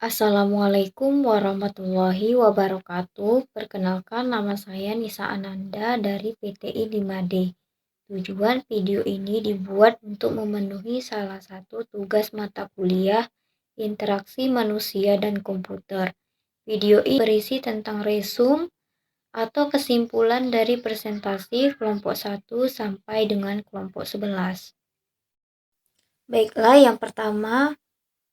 Assalamualaikum warahmatullahi wabarakatuh. Perkenalkan, nama saya Nisa Ananda dari PTI 5D. Tujuan video ini dibuat untuk memenuhi salah satu tugas mata kuliah interaksi manusia dan komputer. Video ini berisi tentang resume atau kesimpulan dari presentasi kelompok 1 sampai dengan kelompok 11. Baiklah, yang pertama,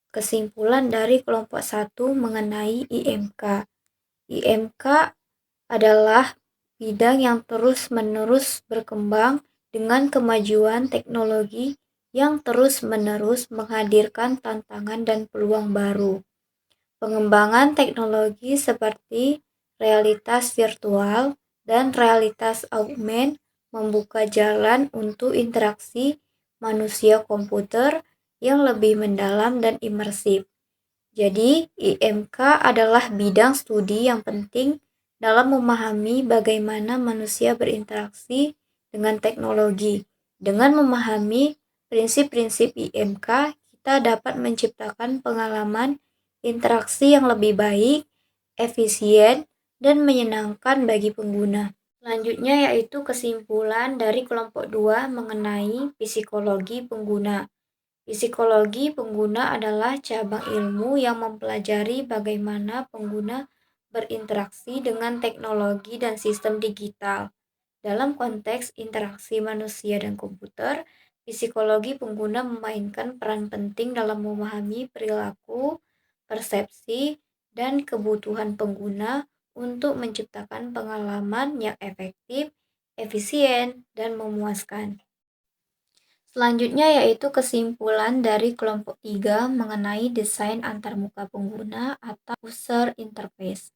kesimpulan dari kelompok 1 mengenai IMK. IMK adalah bidang yang terus-menerus berkembang dengan kemajuan teknologi yang terus-menerus menghadirkan tantangan dan peluang baru. Pengembangan teknologi seperti realitas virtual dan realitas augmented membuka jalan untuk interaksi manusia-komputer yang lebih mendalam dan imersif. Jadi, IMK adalah bidang studi yang penting dalam memahami bagaimana manusia berinteraksi dengan teknologi. Dengan memahami prinsip-prinsip IMK, kita dapat menciptakan pengalaman interaksi yang lebih baik, efisien, dan menyenangkan bagi pengguna. Selanjutnya yaitu kesimpulan dari kelompok 2 mengenai psikologi pengguna. Psikologi pengguna adalah cabang ilmu yang mempelajari bagaimana pengguna berinteraksi dengan teknologi dan sistem digital. Dalam konteks interaksi manusia dan komputer, psikologi pengguna memainkan peran penting dalam memahami perilaku, persepsi, dan kebutuhan pengguna untuk menciptakan pengalaman yang efektif, efisien, dan memuaskan. Selanjutnya yaitu kesimpulan dari kelompok 3 mengenai desain antarmuka pengguna atau user interface.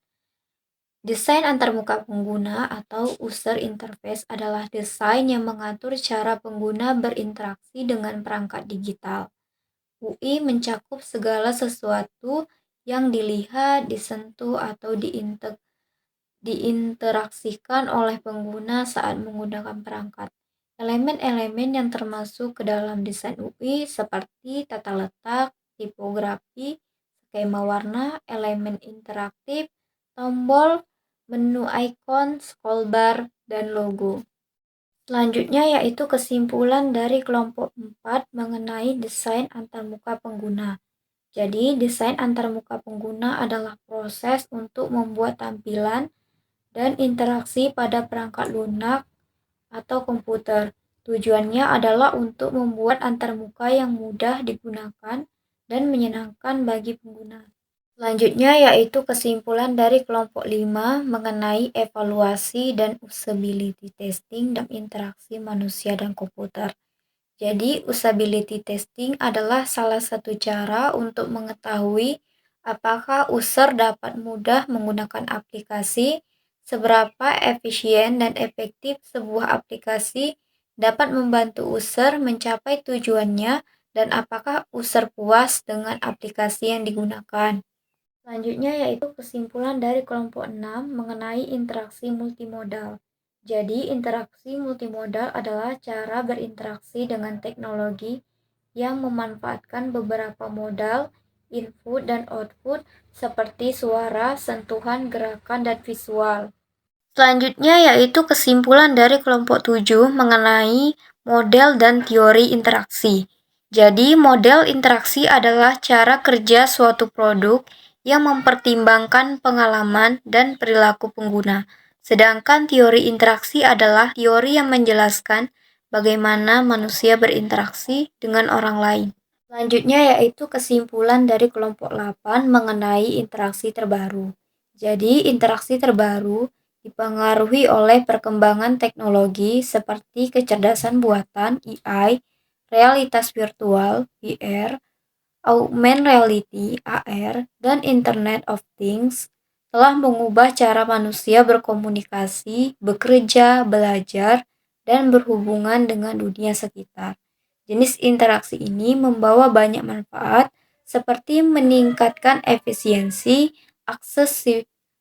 Desain antarmuka pengguna atau user interface adalah desain yang mengatur cara pengguna berinteraksi dengan perangkat digital. UI mencakup segala sesuatu yang dilihat, disentuh, atau diinteraksikan oleh pengguna saat menggunakan perangkat. Elemen-elemen yang termasuk ke dalam desain UI seperti tata letak, tipografi, skema warna, elemen interaktif, tombol, menu icon, scrollbar, dan logo. Selanjutnya yaitu kesimpulan dari kelompok 4 mengenai desain antarmuka pengguna. Jadi, desain antarmuka pengguna adalah proses untuk membuat tampilan dan interaksi pada perangkat lunak atau komputer. Tujuannya adalah untuk membuat antarmuka yang mudah digunakan dan menyenangkan bagi pengguna. Selanjutnya yaitu kesimpulan dari kelompok 5 mengenai evaluasi dan usability testing dan interaksi manusia dan komputer. Jadi, usability testing adalah salah satu cara untuk mengetahui apakah user dapat mudah menggunakan aplikasi, seberapa efisien dan efektif sebuah aplikasi dapat membantu user mencapai tujuannya, dan apakah user puas dengan aplikasi yang digunakan. Selanjutnya yaitu kesimpulan dari kelompok 6 mengenai interaksi multimodal. Jadi, interaksi multimodal adalah cara berinteraksi dengan teknologi yang memanfaatkan beberapa modal, input dan output seperti suara, sentuhan, gerakan, dan visual. Selanjutnya yaitu kesimpulan dari kelompok 7 mengenai model dan teori interaksi. Jadi, model interaksi adalah cara kerja suatu produk yang mempertimbangkan pengalaman dan perilaku pengguna. Sedangkan teori interaksi adalah teori yang menjelaskan bagaimana manusia berinteraksi dengan orang lain. Selanjutnya yaitu kesimpulan dari kelompok 8 mengenai interaksi terbaru. Jadi, interaksi terbaru dipengaruhi oleh perkembangan teknologi seperti kecerdasan buatan (AI), realitas virtual (VR), augmented reality (AR), dan Internet of Things telah mengubah cara manusia berkomunikasi, bekerja, belajar, dan berhubungan dengan dunia sekitar. Jenis interaksi ini membawa banyak manfaat seperti meningkatkan efisiensi,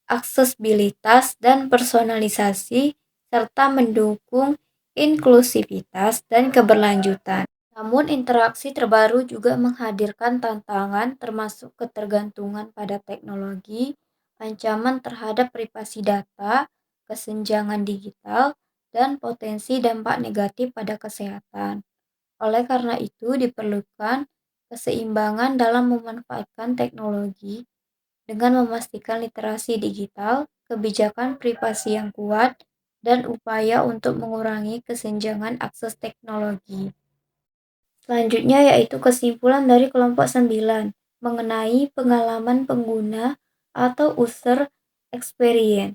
aksesibilitas, dan personalisasi, serta mendukung inklusivitas dan keberlanjutan. Namun interaksi terbaru juga menghadirkan tantangan termasuk ketergantungan pada teknologi, ancaman terhadap privasi data, kesenjangan digital, dan potensi dampak negatif pada kesehatan. Oleh karena itu diperlukan keseimbangan dalam memanfaatkan teknologi dengan memastikan literasi digital, kebijakan privasi yang kuat, dan upaya untuk mengurangi kesenjangan akses teknologi. Selanjutnya yaitu kesimpulan dari kelompok 9 mengenai pengalaman pengguna atau user experience.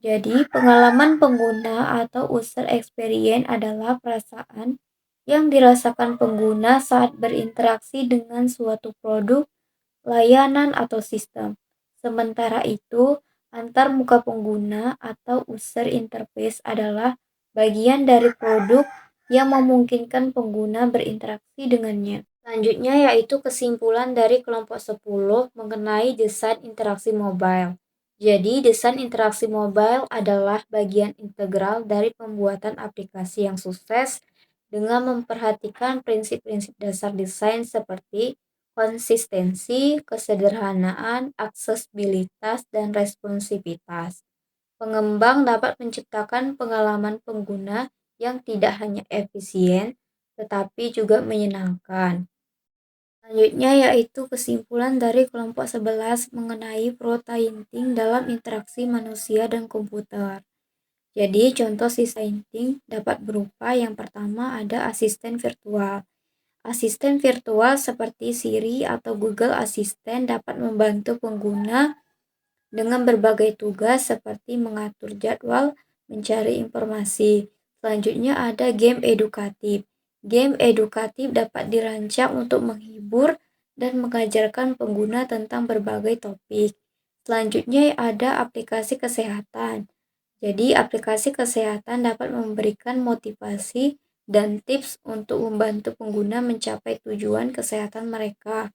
Jadi, pengalaman pengguna atau user experience adalah perasaan yang dirasakan pengguna saat berinteraksi dengan suatu produk, layanan, atau sistem. Sementara itu, antar muka pengguna atau user interface adalah bagian dari produk yang memungkinkan pengguna berinteraksi dengannya. Selanjutnya yaitu kesimpulan dari kelompok 10 mengenai desain interaksi mobile. Jadi, desain interaksi mobile adalah bagian integral dari pembuatan aplikasi yang sukses dengan memperhatikan prinsip-prinsip dasar desain seperti konsistensi, kesederhanaan, aksesibilitas, dan responsivitas. Pengembang dapat menciptakan pengalaman pengguna yang tidak hanya efisien, tetapi juga menyenangkan. Selanjutnya yaitu kesimpulan dari kelompok 11 mengenai prototyping dalam interaksi manusia dan komputer. Jadi, contoh prototyping dapat berupa yang pertama ada asisten virtual. Asisten virtual seperti Siri atau Google Assistant dapat membantu pengguna dengan berbagai tugas seperti mengatur jadwal, mencari informasi. Selanjutnya ada game edukatif. Game edukatif dapat dirancang untuk menghibur dan mengajarkan pengguna tentang berbagai topik. Selanjutnya ada aplikasi kesehatan. Jadi, aplikasi kesehatan dapat memberikan motivasi dan tips untuk membantu pengguna mencapai tujuan kesehatan mereka.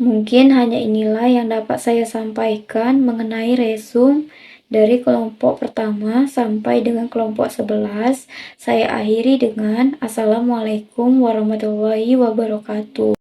Mungkin hanya inilah yang dapat saya sampaikan mengenai resume dari kelompok pertama sampai dengan kelompok 11. Saya akhiri dengan Assalamualaikum warahmatullahi wabarakatuh.